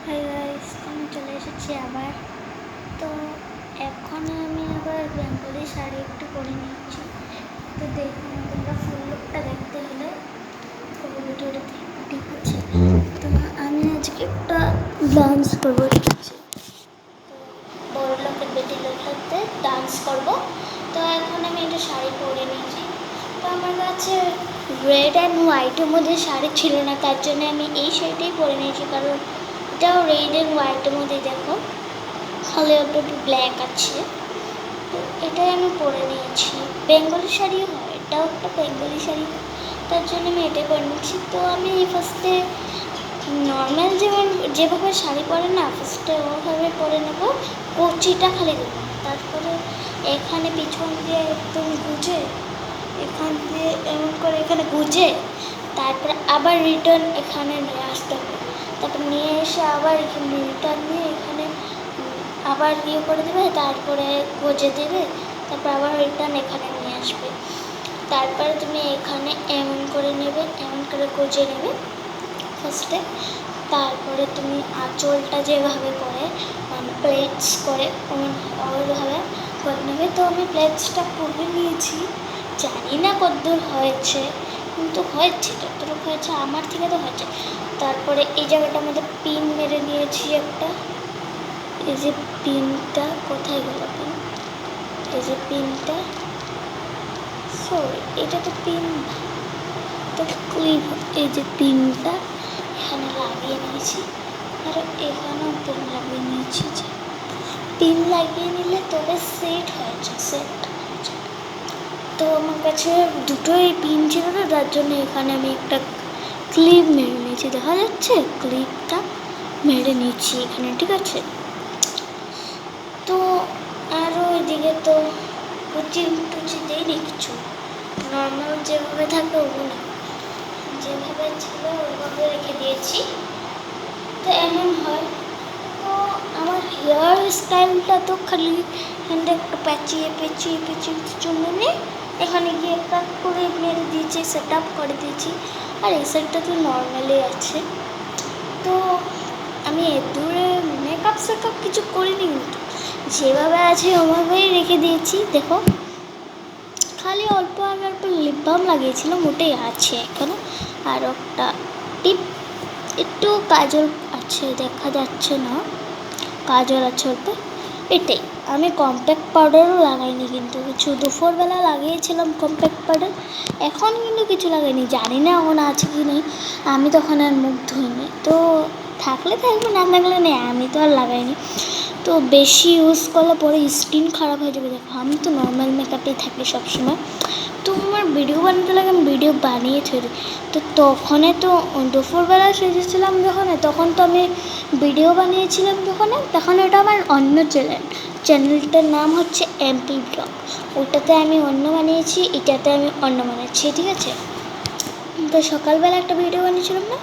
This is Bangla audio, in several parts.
হাই গাইস, আমি চলে এসেছি আবার। তো এখন আমি আবার বেঙ্গলি শাড়ি একটু পরে নিচ্ছি। তো দেখুন, তোমরা ফুল লুকটা দেখতে হলে ভিডিওটা ঠিক আছে। তো আমি আজকে একটা ডান্স করবো, ঠিক আছে। তো বড় লোকের বেটি লোকটাতে ডান্স করবো। তো এখন আমি একটা শাড়ি পরে নিয়েছি। তো আমার কাছে রেড অ্যান্ড হোয়াইটের মধ্যে শাড়ি ছিল না, তার জন্য আমি এই শাড়িটাই পরে নিয়েছি। কারণ এটাও রেড অ্যান্ড হোয়াইটের মধ্যে, দেখো খালি ওটা একটু ব্ল্যাক আছে। তো এটাই আমি পরে নিয়েছি। বেঙ্গলি শাড়িও হয়, এটাও একটা বেঙ্গলি শাড়ি, তার জন্য আমি এটাই পরে নিচ্ছি। তো আমি ফার্স্টে নর্মাল যেভাবে শাড়ি পরে না, ফার্স্টে ওভাবে পরে নেবো, কচিটা খালি দেবো। তারপরে এখানে পিছন দিয়ে একদম গুজে, এখান দিয়ে এমন করে এখানে গুজে, তারপরে আবার রিটার্ন এখানে নিয়ে আসতে হবে। তারপর নিয়ে এসে আবার এখানে রিটার্ন নিয়ে এখানে আবার ইয়ে করে দেবে, তারপরে গজে দেবে, তারপর আবার রিটার্ন এখানে নিয়ে আসবে। তারপরে তুমি এখানে এমন করে নেবে, এমন করে গজে নেবে ফার্স্টে। তারপরে তুমি আঁচলটা যেভাবে করে মানে প্লেটস করে ওইভাবে করে নেবে। তো আমি প্লেটসটা করে নিয়েছি, জানি না কতদূর হয়েছে, কিন্তু হয়েছে, যতটুকু হয়েছে আমার থেকে তো হয়েছে। তারপরে এই জায়গাটার মধ্যে পিন মেরে নিয়েছি একটা। এই যে পিনটা, কোথায় গেল পিন? এই যে পিনটা, সরি এটা তো পিন না, এটা ক্লিপ। এই যে পিনটা এখানে লাগিয়ে নিয়েছি, আর এখানেও পিন লাগিয়ে নিয়েছি। যে পিন লাগিয়ে নিলে তবে সেট হয়েছে, সেট হয়েছে। তো আমার কাছে দুটোই পিন ছিল না, তার জন্য এখানে আমি একটা ক্লিপ মেরে নিয়েছি, দেখা যাচ্ছে ক্লিপটা মেরে নিয়েছি এখানে, ঠিক আছে। তো আরও ওইদিকে তো কুচি টুচি দেয়নি কিছু, নর্মাল যেভাবে থাকে ওগুলো যেভাবে ছিল ওইভাবে রেখে দিয়েছি। তো এমন হয়। তো আমার হেয়ার স্টাইলটা তো খালি এখানটা একটু পেঁচিয়ে পেঁচিয়ে পেঁচিয়ে জন্য নিয়ে এখানে গিয়ে একটা করে মেরে দিয়েছি, সেট আপ করে দিয়েছি। আর এই সাইডটা তো নর্মালি আছে। তো আমি দূরে মেকআপ সেকআপ কিছু করিনি, কিন্তু যেভাবে আছে ওভাবেই রেখে দিয়েছি। দেখো খালি অল্প অল্প লিপ বাম লাগিয়েছিলাম, ওটাই আছে এখনো। আর একটা টিপ, একটু কাজল আছে, দেখা যাচ্ছে না, কাজল আছে অল্প, এটাই। আমি কম্প্যাক্ট পাউডারও লাগাইনি, কিন্তু কিছু দুপুরবেলা লাগিয়েছিলাম কম্প্যাক্ট পাউডার, এখন কিন্তু কিছু লাগাইনি, জানি না এখন আছে কি নেই, আমি তখন আর মুখ ধুইনি। তো থাকলে থাকবে, না থাকলে নেই, আমি তো আর লাগাইনি। তো বেশি ইউজ করলে পরে স্কিন খারাপ হয়ে যাবে। দেখো আমি তো নর্মাল মেকআপেই থাকি সবসময়। তো আমার ভিডিও বানাতে লাগে, আমি ভিডিও বানিয়ে ছেড়ে। তো তখনে তো দুপুরবেলা সেজেছিলাম যখন, তখন তো আমি ভিডিও বানিয়েছিলাম তখন এটা আমার অন্য চ্যানেলটার নাম হচ্ছে এমপি ব্লগ। ওটাতে আমি অন্য বানিয়েছি, এটাতে আমি অন্য বানিয়েছি, ঠিক আছে। তো সকালবেলা একটা ভিডিও বানিয়েছিলাম না,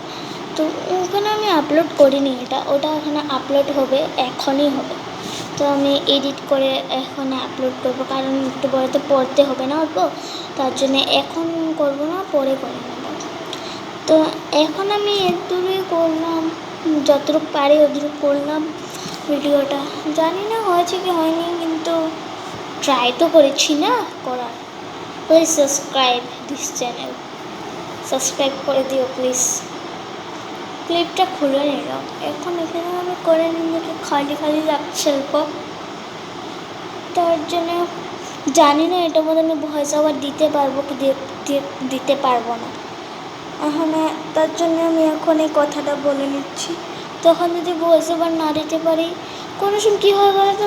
তো ওখানে আমি আপলোড করিনি, ওটা এখানে আপলোড হবে, এখনই হবে। তো আমি এডিট করে এখন আপলোড করবো, কারণ একটু বড়তে পড়তে হবে না অল্প, তার জন্য এখন করবো না, পরে করে নেব। তো এখন আমি এতটুকুই করলাম, যতটুকু পারি অতটুকু করলাম ভিডিওটা। জানি না হয়েছে কি হয়নি, কিন্তু ট্রাই তো করেছি না করার। Please subscribe this channel, subscribe করে দিও প্লিজ। ক্লিপটা খুলে নিলাম, এখন এখানে আমি করে নিজেকে খালি খালি লাগছে অল্প, তার জন্য জানি না এটার মধ্যে আমি ভয়েস ওভার দিতে পারবো কি দিতে পারবো না এখন। তার জন্য আমি এখন এই কথাটা বলে নিচ্ছি। তখন যদি ভয়েস ওভার না দিতে পারি, কোনো সময় কী হয় বলো তো,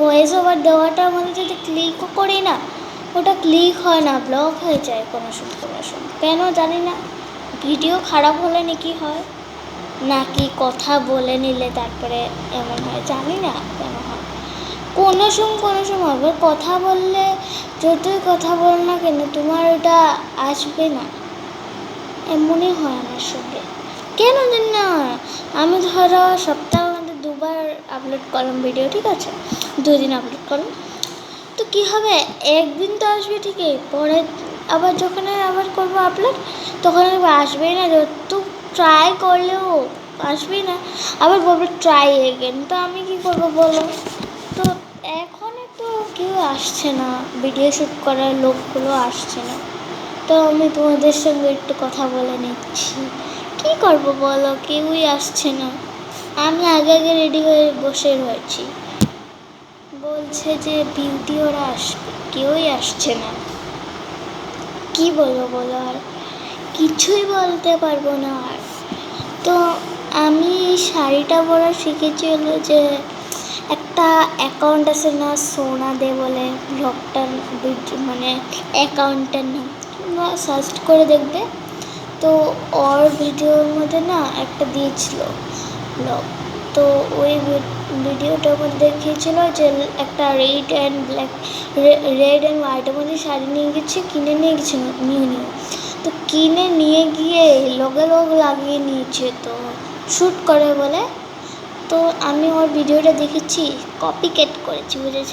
ভয়েস ওভার দেওয়াটা আমাদের যদি ক্লিকও করি না, ওটা ক্লিক হয় না, ব্লক হয়ে যায় কোনো সময় কেন জানি না। ভিডিও খারাপ হলে নাকি হয়, নাকি কথা বলে নিলে তারপরে এমন হয়, জানি না কেন হয়। কোনো সময় আবার কথা বললে, যতই কথা বল না কেন, তোমার ওটা আসবে না, এমনই হয় আমার সঙ্গে, কেন জানি না। আমি ধরো সপ্তাহের মধ্যে 2বার আপলোড করলাম ভিডিও, ঠিক আছে, 2 দিন আপলোড করলাম, তো কী হবে, একদিন তো আসবে ঠিকই, পরে আবার যখন আবার করবো আপলোড, তখন আসবেই না, যত ট্রাই করলেও আসবেই না, আবার বলবে ট্রাই এগেন। তো আমি কি করবো বলো? তো এখন তো কেউ আসছে না, ভিডিও শ্যুট করার লোকগুলো আসছে না। তো আমি তোমাদের সঙ্গে একটু কথা বলে নিচ্ছি। কি করব বলো, কেউই আসছে না। আমি আগে আগে রেডি হয়ে বসে রয়েছি, বলছে যে বিউটি ওরা আসবে, কেউই আসছে না। কি বলবো বলো, আর কিছুই বলতে পারবো না আর। তো আমি শাড়িটা পরা শিখেছি হলো যে একটা অ্যাকাউন্ট আছে না, সোনা দে বলে, ব্লগটার মানে অ্যাকাউন্টের নাম, তোমরা সার্চ করে দেখবে। তো ওর ভিডিওর মধ্যে না একটা দিয়েছিল ব্লগ। তো ওই ভিডিওটার মধ্যে দেখিয়েছিল যে একটা red and black, red and হোয়াইটের মধ্যে শাড়ি নিয়ে গেছে, কিনে নিয়ে গেছে, নিয়ে তো কিনে নিয়ে গিয়ে লগে লাগিয়ে নিয়েছে, তো শ্যুট করে বলে। তো আমি ওর ভিডিওটা দেখেছি, কপি কেট করেছি, বুঝেছ?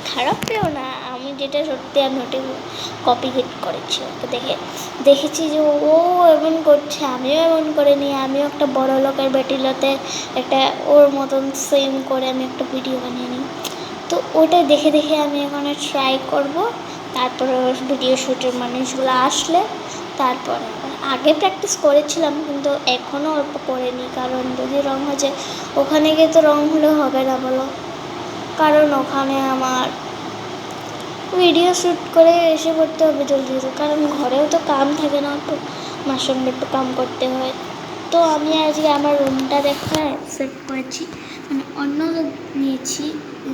খারাপ পেও না, আমি যেটা সত্যি আমি ওটাই কপি কেট করেছি। ওকে দেখেছি যে ও এমন করছে, আমিও এমন করে নিই, আমিও একটা বড় লোকের বেটিলতে একটা ওর মতন সেম করে আমি একটা ভিডিও বানিয়ে নিই। তো ওটা দেখে দেখে আমি এখানে ট্রাই করব। তারপরে ওর ভিডিও শ্যুটের মানুষগুলো আসলে তারপরে আগে প্র্যাকটিস করেছিলাম, কিন্তু এখনও অল্প করিনি, কারণ যদি রং হয়ে যায় ওখানে গিয়ে তো রং হলে হবে না বলো। কারণ ওখানে আমার ভিডিও শ্যুট করে এসে পড়তে হবে জলদি জলদি, কারণ ঘরেও তো কাম থাকে না, তো মার সঙ্গে একটু কাম করতে হয়। তো আমি আজকে আমার রুমটা দেখায় সেট করেছি, মানে অন্য নিয়েছি।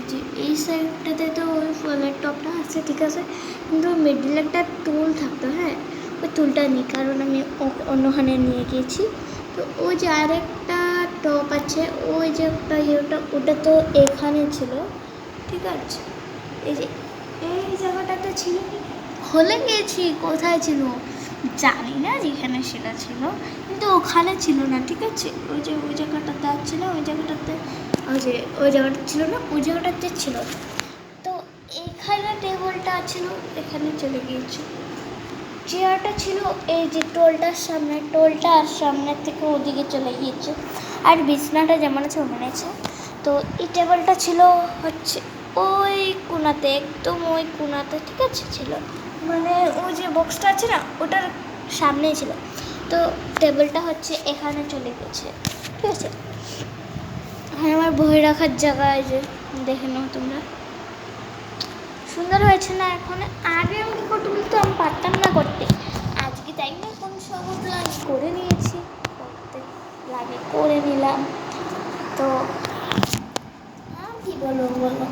যে এই সাইডটাতে তো ওই ফলের টপটা আছে, ঠিক আছে, কিন্তু মিডিলে একটা টুল থাকতো, হ্যাঁ ওই টুলটা নিই, কারণ আমি অন্যখানে নিয়ে গিয়েছি। তো ওই যে আরেকটা টপ আছে, ওই যে একটা ইয়েটা, ওটা তো এখানে ছিল, ঠিক আছে, এই যে এই জায়গাটাতে ছিল, ভুলে গিয়েছি কোথায় ছিল, জানি না যেখানে সেটা ছিল, কিন্তু ওখানে ছিল না, ঠিক আছে। ওই যে ওই জায়গাটাতে ছিল, ওই জায়গাটাতে, ওই যে ওই জায়গাটা ছিল না, ওই জায়গাটাতে ছিল। তো এখানে টেবিলটা ছিল, এখানে চলে গিয়েছে। চেয়ারটা ছিল এই যে টোলটার সামনের থেকে ওদিকে চলে গিয়েছে। আর বিছনাটা যেমন আছে ওমন আছে। তো এই টেবিলটা ছিল হচ্ছে ওই কোণাতে, একদম ওই কোণাতে, ঠিক আছে, ছিল, মানে ওই যে বক্সটা আছে না, ওটার সামনেই ছিল। তো টেবিলটা হচ্ছে এখানে চলে গেছে, ঠিক আছে। আর আমার বই রাখার জায়গায় যে দেখে নাও তোমরা, সুন্দর হয়েছে না? এখন আগে আমি কী করতে বলতো, আমি পারতাম না করতে, আজকে তাই না কোন সহজ লাগে করে নিয়েছি, করতে লাগে করে নিলাম। তো কী বলবো বলো।